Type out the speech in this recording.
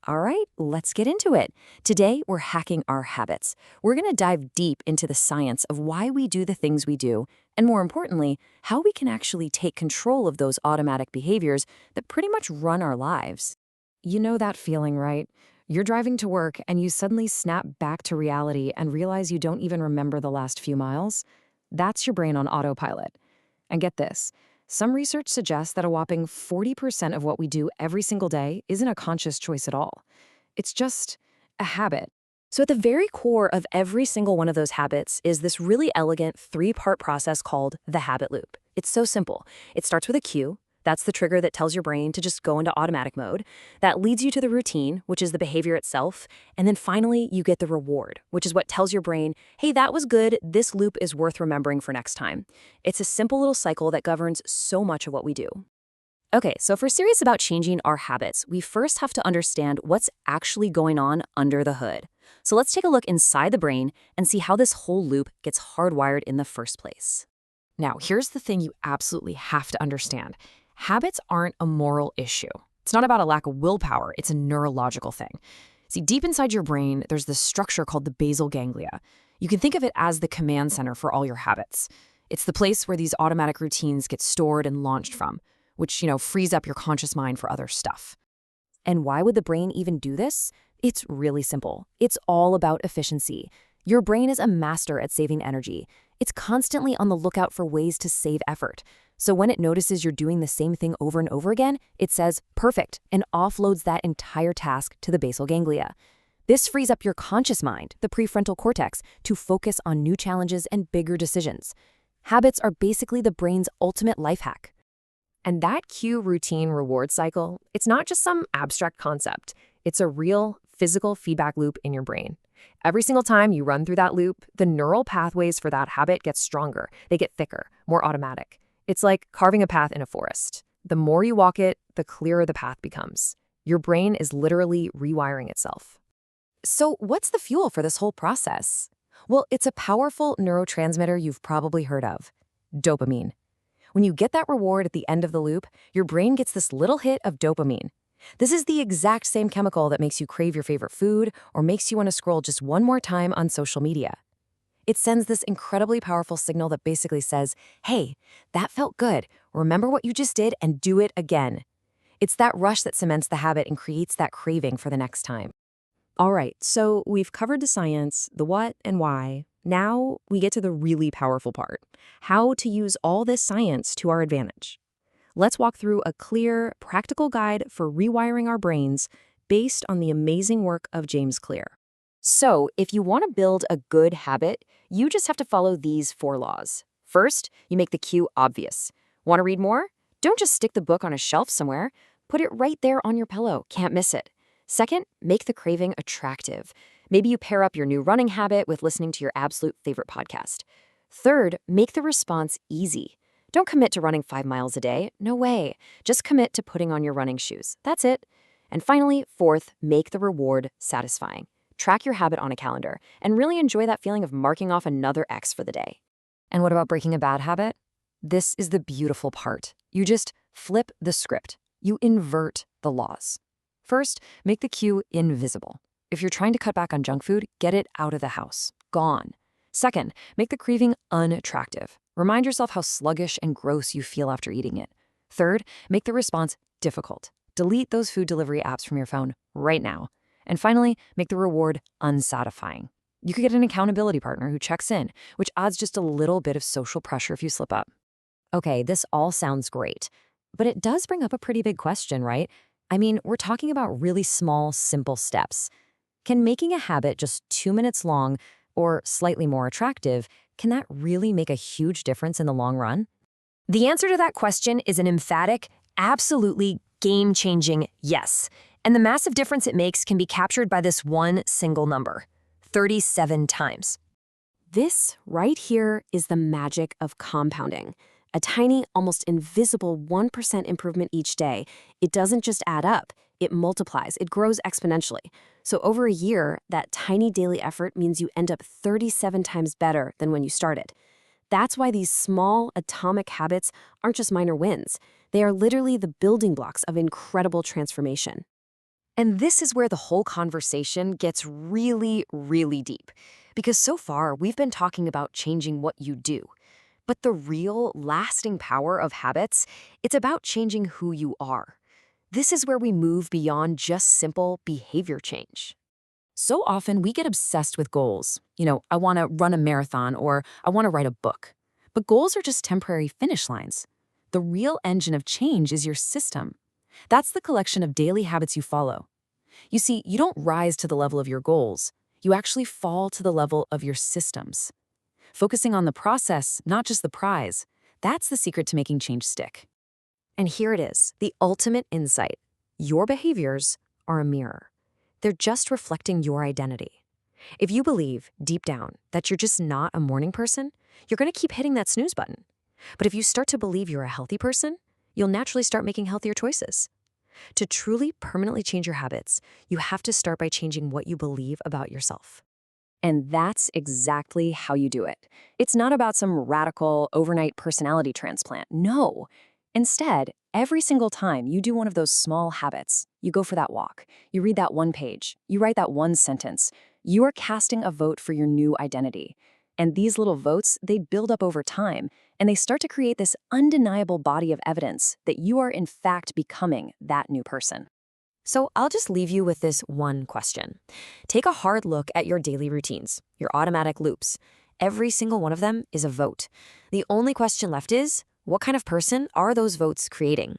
All right, let's get into it. Today, we're hacking our habits. We're going to dive deep into the science of why we do the things we do, and more importantly, how we can actually take control of those automatic behaviors that pretty much run our lives. You know that feeling, right? You're driving to work and you suddenly snap back to reality and realize you don't even remember the last few miles. That's your brain on autopilot. And get this, some research suggests that a whopping 40% of what we do every single day isn't a conscious choice at all. It's just a habit. So at the very core of every single one of those habits is this really elegant three-part process called the habit loop. It's so simple. It starts with a cue. That's the trigger that tells your brain to just go into automatic mode. That leads you to the routine, which is the behavior itself. And then finally, you get the reward, which is what tells your brain, hey, that was good. This loop is worth remembering for next time. It's a simple little cycle that governs so much of what we do. Okay, so if we're serious about changing our habits, we first have to understand what's actually going on under the hood. So let's take a look inside the brain and see how this whole loop gets hardwired in the first place. Now, here's the thing you absolutely have to understand. Habits aren't a moral issue. It's not about a lack of willpower, it's a neurological thing. See, deep inside your brain, there's this structure called the basal ganglia. You can think of it as the command center for all your habits. It's the place where these automatic routines get stored and launched from, which, frees up your conscious mind for other stuff. And why would the brain even do this? It's really simple. It's all about efficiency. Your brain is a master at saving energy. It's constantly on the lookout for ways to save effort. So when it notices you're doing the same thing over and over again, it says, perfect, and offloads that entire task to the basal ganglia. This frees up your conscious mind, the prefrontal cortex, to focus on new challenges and bigger decisions. Habits are basically the brain's ultimate life hack. And that cue routine reward cycle, it's not just some abstract concept. It's a real physical feedback loop in your brain. Every single time you run through that loop, the neural pathways for that habit get stronger. They get thicker, more automatic. It's like carving a path in a forest. The more you walk it, the clearer the path becomes. Your brain is literally rewiring itself. So what's the fuel for this whole process? Well, it's a powerful neurotransmitter you've probably heard of, dopamine. When you get that reward at the end of the loop, your brain gets this little hit of dopamine. This is the exact same chemical that makes you crave your favorite food or makes you want to scroll just one more time on social media. It sends this incredibly powerful signal that basically says, hey, that felt good. Remember what you just did and do it again. It's that rush that cements the habit and creates that craving for the next time. All right, so we've covered the science, the what and why. Now we get to the really powerful part, how to use all this science to our advantage. Let's walk through a clear, practical guide for rewiring our brains based on the amazing work of James Clear. So, if you want to build a good habit, you just have to follow these 4 laws. First, you make the cue obvious. Want to read more? Don't just stick the book on a shelf somewhere. Put it right there on your pillow. Can't miss it. Second, make the craving attractive. Maybe you pair up your new running habit with listening to your absolute favorite podcast. Third, make the response easy. Don't commit to running 5 miles a day. No way. Just commit to putting on your running shoes. That's it. And finally, fourth, make the reward satisfying. Track your habit on a calendar and really enjoy that feeling of marking off another X for the day. And what about breaking a bad habit? This is the beautiful part. You just flip the script. You invert the laws. First, make the cue invisible. If you're trying to cut back on junk food, get it out of the house. Gone. Second, make the craving unattractive. Remind yourself how sluggish and gross you feel after eating it. Third, make the response difficult. Delete those food delivery apps from your phone right now. And finally, make the reward unsatisfying. You could get an accountability partner who checks in, which adds just a little bit of social pressure if you slip up. Okay, this all sounds great, but it does bring up a pretty big question, right? I mean, we're talking about really small, simple steps. Can making a habit just 2 minutes long or slightly more attractive, can that really make a huge difference in the long run? The answer to that question is an emphatic, absolutely game-changing yes. And the massive difference it makes can be captured by this one single number, 37 times. This right here is the magic of compounding. A tiny, almost invisible 1% improvement each day. It doesn't just add up, it multiplies, it grows exponentially. So over a year, that tiny daily effort means you end up 37 times better than when you started. That's why these small atomic habits aren't just minor wins. They are literally the building blocks of incredible transformation. And this is where the whole conversation gets really, really deep. Because so far, we've been talking about changing what you do. But the real, lasting power of habits, it's about changing who you are. This is where we move beyond just simple behavior change. So often, we get obsessed with goals. I want to run a marathon or I want to write a book. But goals are just temporary finish lines. The real engine of change is your system. That's the collection of daily habits you follow. You see, you don't rise to the level of your goals. You actually fall to the level of your systems. Focusing on the process, not just the prize, that's the secret to making change stick. And here it is, the ultimate insight. Your behaviors are a mirror. They're just reflecting your identity. If you believe, deep down, that you're just not a morning person, you're going to keep hitting that snooze button. But if you start to believe you're a healthy person, you'll naturally start making healthier choices. To truly permanently change your habits, you have to start by changing what you believe about yourself. And that's exactly how you do it. It's not about some radical overnight personality transplant. No. Instead, every single time you do one of those small habits, you go for that walk, you read that one page, you write that one sentence, you are casting a vote for your new identity. And these little votes, they build up over time, and they start to create this undeniable body of evidence that you are in fact becoming that new person. So I'll just leave you with this one question. Take a hard look at your daily routines, your automatic loops. Every single one of them is a vote. The only question left is, what kind of person are those votes creating?